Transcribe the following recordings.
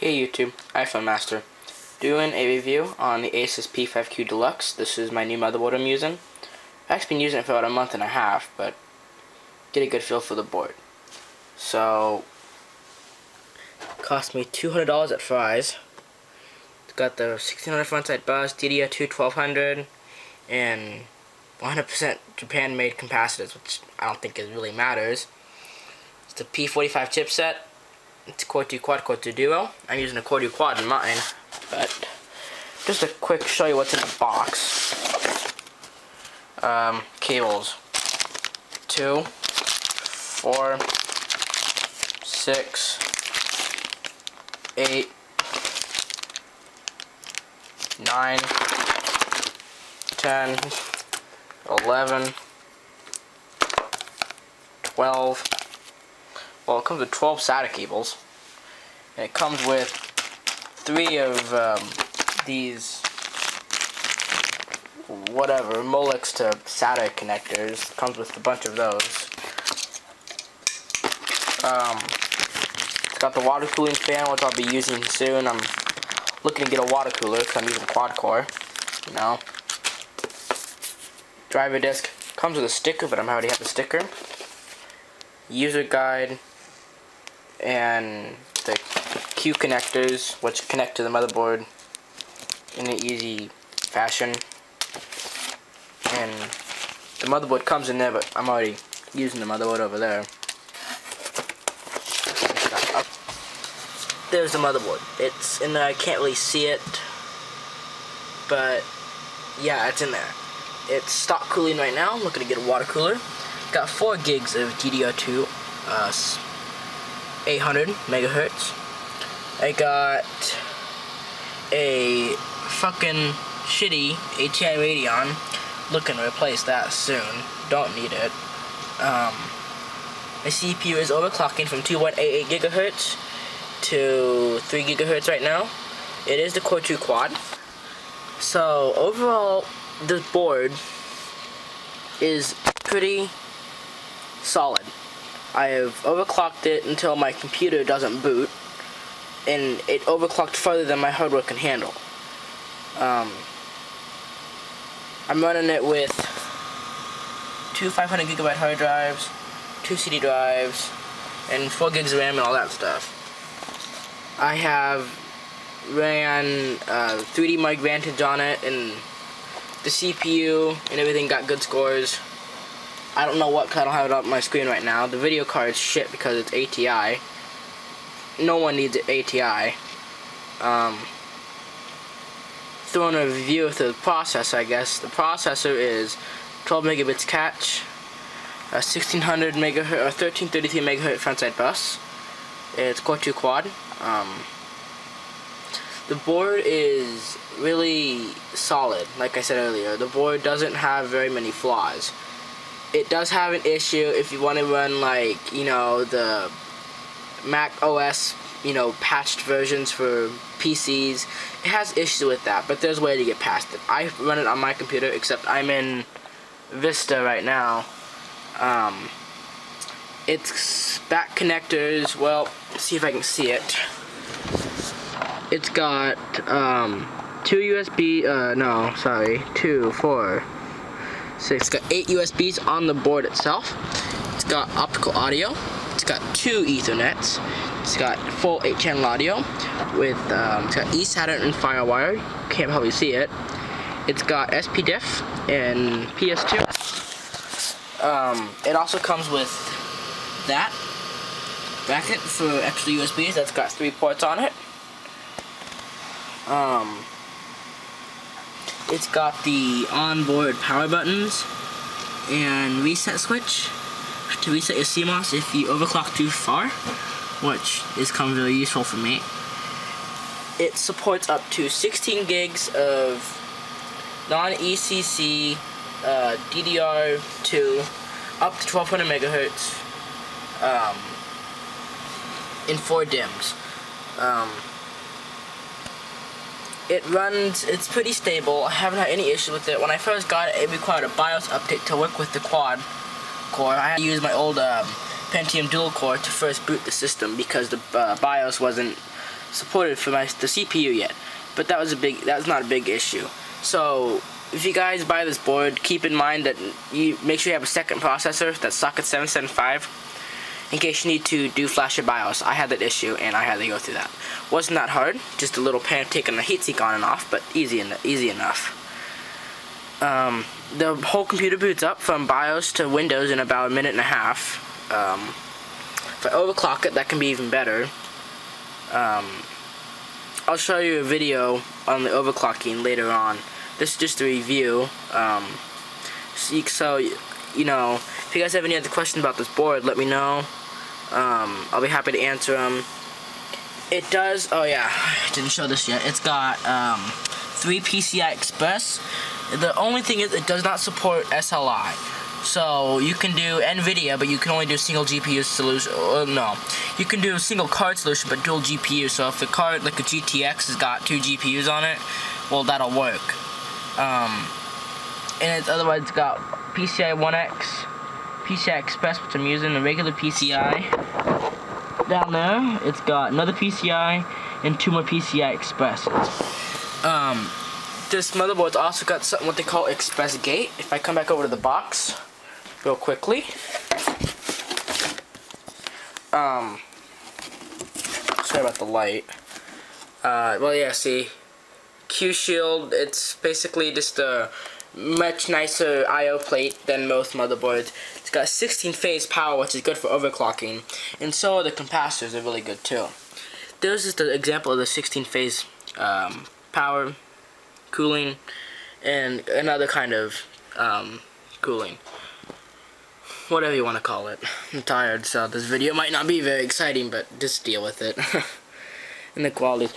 Hey YouTube, iPhone Master. Doing a review on the Asus P5Q Deluxe. This is my new motherboard I'm using. I've actually been using it for about a month and a half, but get a good feel for the board. So, it cost me $200 at Fry's. It's got the 1600 frontside bus, DDR2 1200, and 100% Japan-made capacitors, which I don't think it really matters. It's the P45 chipset. It's Core 2 Quad, Core 2 Duo. I'm using a Core 2 Quad in mine, but just a quick show you what's in the box. Cables. 2, 4, 6, 8, 9, 10, 11, 12. Well, it comes with 12 SATA cables, and it comes with 3 of these, whatever, Molex to SATA connectors. It comes with a bunch of those. It's got the water cooling fan, which I'll be using soon. I'm looking to get a water cooler because I'm using quad core, you know. Driver disc comes with a sticker, but I already have the sticker. User guide. And the Q connectors, which connect to the motherboard in an easy fashion. And the motherboard comes in there, but I'm already using the motherboard over there. There's the motherboard. It's in there. I can't really see it, but yeah, it's in there. It's stock cooling right now. I'm looking to get a water cooler. Got 4 gigs of DDR2. 800 megahertz. I got a fucking shitty ATI Radeon. Looking to replace that soon. Don't need it. My CPU is overclocking from 2.88 gigahertz to 3 gigahertz right now. It is the Core 2 Quad. So overall, this board is pretty solid. I have overclocked it until my computer doesn't boot, and it overclocked further than my hardware can handle. I'm running it with 2 500 gigabyte hard drives, 2 CD drives, and 4 gigs of RAM and all that stuff. I have ran 3D Mark Vantage on it, and the CPU and everything got good scores. I don't know what, because I don't have it up on my screen right now. The video card's shit because it's ATI. No one needs ATI. Throwing a review of the processor, I guess. The processor is 12 megabits catch, a 1600 megahertz or 1333 megahertz frontside bus. It's Core 2 Quad. The board is really solid. Like I said earlier, the board doesn't have very many flaws. It does have an issue if you want to run, like, you know, the Mac OS, you know, patched versions for PCs. It has issues with that, but there's a way to get past it. I run it on my computer, except I'm in Vista right now. Its back connectors, well, let's see if I can see it. It's got 2 USB, 2, 4, 6. It's got 8 USBs on the board itself. It's got optical audio. It's got 2 Ethernets. It's got full 8-channel audio with it's got eSATA and FireWire. Can't probably see it. It's got SPDIF and PS2. It also comes with that bracket for extra USBs. That's got 3 ports on it. It's got the onboard power buttons and reset switch to reset your CMOS if you overclock too far, which is really useful for me. It supports up to 16 gigs of non-ECC DDR2 up to 1200 megahertz in 4 DIMMs. It runs, it's pretty stable. I haven't had any issue with it. When I first got it, it required a BIOS update to work with the quad core. I had to use my old Pentium dual core to first boot the system because the BIOS wasn't supported for the CPU yet, but that was not a big issue. So if you guys buy this board, keep in mind that you make sure you have a second processor that's socket 775 in case you need to do flash your BIOS. I had that issue and I had to go through that. Wasn't that hard, just a little pan taking the heatsink on and off, but easy enough. The whole computer boots up from BIOS to Windows in about a minute and a half. If I overclock it, that can be even better. I'll show you a video on the overclocking later on. This is just a review. So you know, if you guys have any other questions about this board, let me know. I'll be happy to answer them. It does. Oh yeah, I didn't show this yet. It's got 3 PCI Express. The only thing is, it does not support SLI. So you can do NVIDIA, but you can only do single GPU solution. No, you can do a single card solution, but dual GPU. So if the card, like a GTX, has got 2 GPUs on it, well, that'll work. And otherwise, it's got PCI 1X, PCI Express, which I'm using, the regular PCI. Down there, it's got another PCI and 2 more PCI Expresses. This motherboard's also got something what they call Express Gate. If I come back over to the box real quickly. Sorry about the light. Well, yeah, see, Q Shield, it's basically just a much nicer I/O plate than most motherboards. It's got 16-phase power, which is good for overclocking, and so are the capacitors are really good too. There's just an example of the 16-phase power, cooling, and another kind of cooling. Whatever you want to call it. I'm tired, so this video might not be very exciting, but just deal with it. And the quality.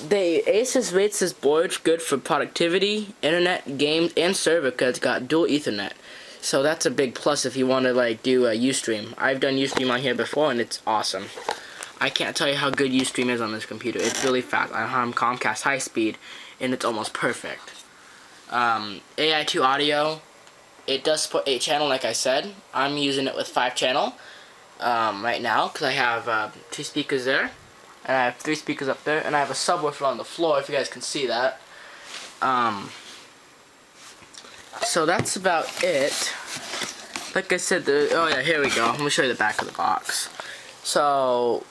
Asus rates this board good for productivity, internet, games, and server because it's got dual Ethernet. So that's a big plus if you want to like do a Ustream. I've done Ustream on here before and it's awesome. I can't tell you how good Ustream is on this computer. It's really fast. I'm Comcast high speed and it's almost perfect. AI2 audio, it does support 8-channel like I said. I'm using it with 5-channel right now because I have 2 speakers there. And I have 3 speakers up there, and I have a subwoofer on the floor, if you guys can see that. So that's about it. Like I said, oh yeah, here we go. I'm going to show you the back of the box. So,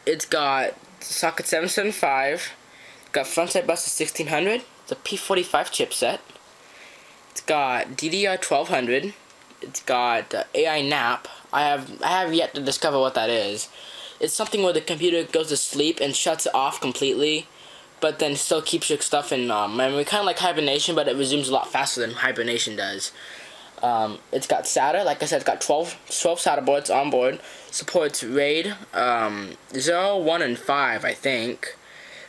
it's got socket 775, it's got frontside bus of 1600, it's a P5Q chipset, it's got DDR1200, it's got AI nap. I have yet to discover what that is. It's something where the computer goes to sleep and shuts it off completely, but then still keeps your stuff in memory. Kind of like hibernation, but it resumes a lot faster than hibernation does. It's got SATA. Like I said, it's got 12 SATA boards on board. Supports RAID 0, 1, and 5, I think.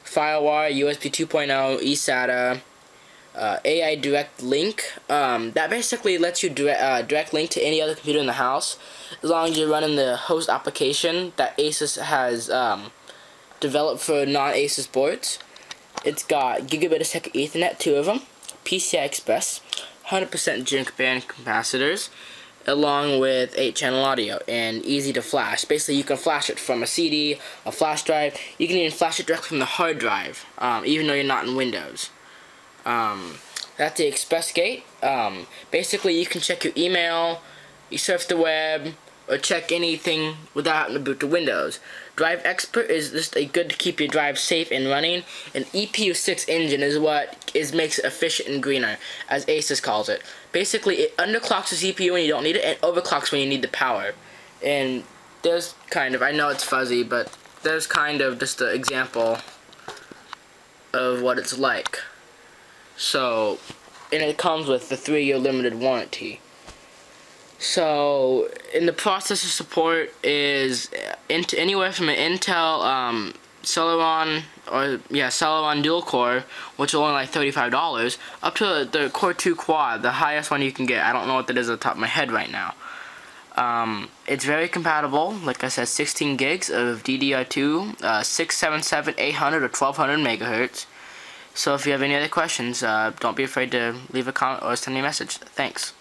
FireWire, USB 2.0, eSATA, AI Direct Link. That basically lets you direct link to any other computer in the house, as long as you're running the host application that Asus has developed for non-Asus boards. It's got gigabit a second Ethernet, 2 of them, PCI Express, 100% junk band capacitors, along with 8-channel audio, and easy to flash. Basically, you can flash it from a CD, a flash drive. You can even flash it directly from the hard drive, even though you're not in Windows. That's the Express Gate. Basically, you can check your email, you surf the web, or check anything without having to boot to Windows. Drive Expert is just good to keep your drive safe and running. An EPU6 engine is what makes it efficient and greener, as Asus calls it. Basically, it underclocks the CPU when you don't need it, and overclocks when you need the power. And there's kind of, I know it's fuzzy, but there's kind of just an example of what it's like. So, and it comes with the 3-year limited warranty. So, and the processor support is anywhere from an Intel Celeron Celeron dual core, which is only like $35, up to the Core 2 Quad, the highest one you can get. I don't know what that is at the top of my head right now. It's very compatible. Like I said, 16 gigs of DDR2, 677, 800, or 1200 megahertz. So if you have any other questions, don't be afraid to leave a comment or send me a message. Thanks.